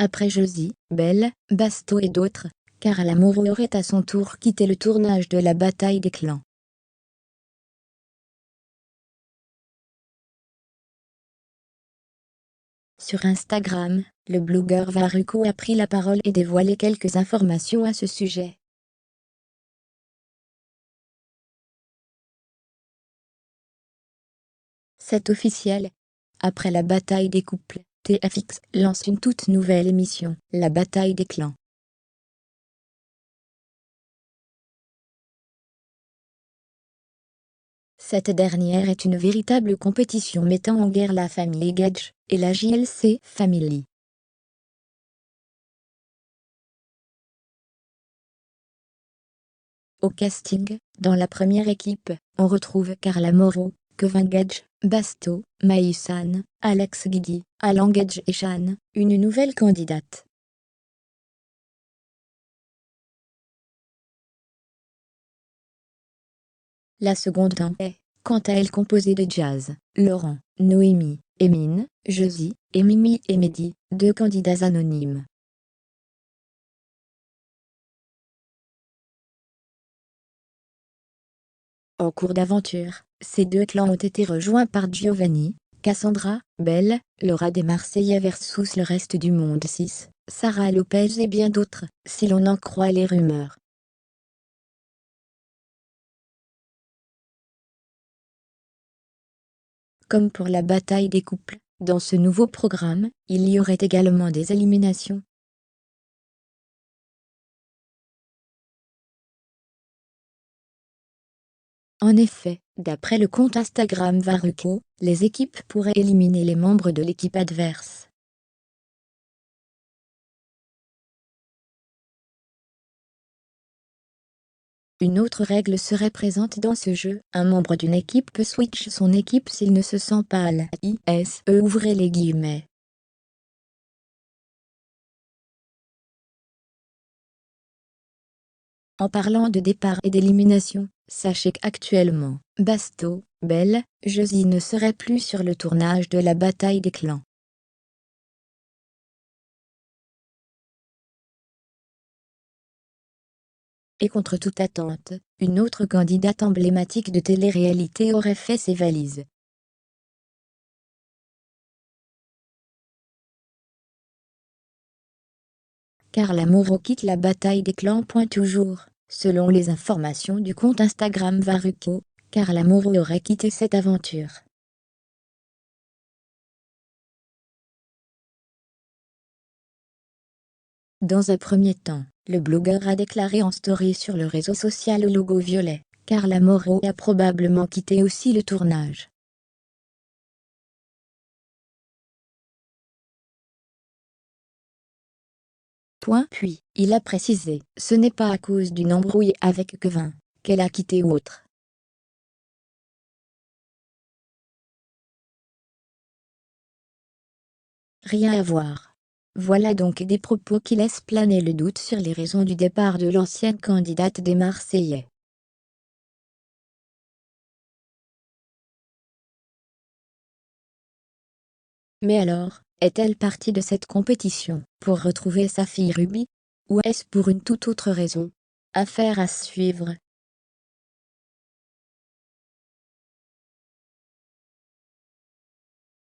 Après Josie, Belle, Basto et d'autres, Carla Moreau aurait à son tour quitté le tournage de la bataille des clans. Sur Instagram, le blogueur Varuko a pris la parole et dévoilé quelques informations à ce sujet. C'est officiel. Après la bataille des couples, TFX lance une toute nouvelle émission, la bataille des clans. Cette dernière est une véritable compétition mettant en guerre la famille Gage et la JLC Family. Au casting, dans la première équipe, on retrouve Carla Moreau, Kevin Gage, Basto, Maïsan, Alex Guidi, Alan Gage et Shan, une nouvelle candidate. La seconde est, quant à elle, composée de Jazz, Laurent, Noémie, Emine, Josie, et Mimi et Mehdi, deux candidats anonymes. En cours d'aventure, ces deux clans ont été rejoints par Giovanni, Cassandra, Belle, Laura des Marseillais versus le reste du monde 6, Sarah Lopez et bien d'autres, si l'on en croit les rumeurs. Comme pour la bataille des couples, dans ce nouveau programme, il y aurait également des éliminations. En effet, d'après le compte Instagram Varuko, les équipes pourraient éliminer les membres de l'équipe adverse. Une autre règle serait présente dans ce jeu, un membre d'une équipe peut switch son équipe s'il ne se sent pas à la ISE ouvrez les guillemets. En parlant de départ et d'élimination, sachez qu'actuellement, Basto, Belle, Josie ne serait plus sur le tournage de la bataille des clans. Et contre toute attente, une autre candidate emblématique de télé-réalité aurait fait ses valises. Carla Moreau quitte la bataille des clans. Toujours, selon les informations du compte Instagram Varuko, Carla Moreau aurait quitté cette aventure. Dans un premier temps, le blogueur a déclaré en story sur le réseau social au logo violet, Carla Moreau a probablement quitté aussi le tournage. Puis, il a précisé, ce n'est pas à cause d'une embrouille avec Kevin, qu'elle a quitté ou autre. Rien à voir. Voilà donc des propos qui laissent planer le doute sur les raisons du départ de l'ancienne candidate des Marseillais. Mais alors, est-elle partie de cette compétition pour retrouver sa fille Ruby? Ou est-ce pour une toute autre raison? Affaire à suivre.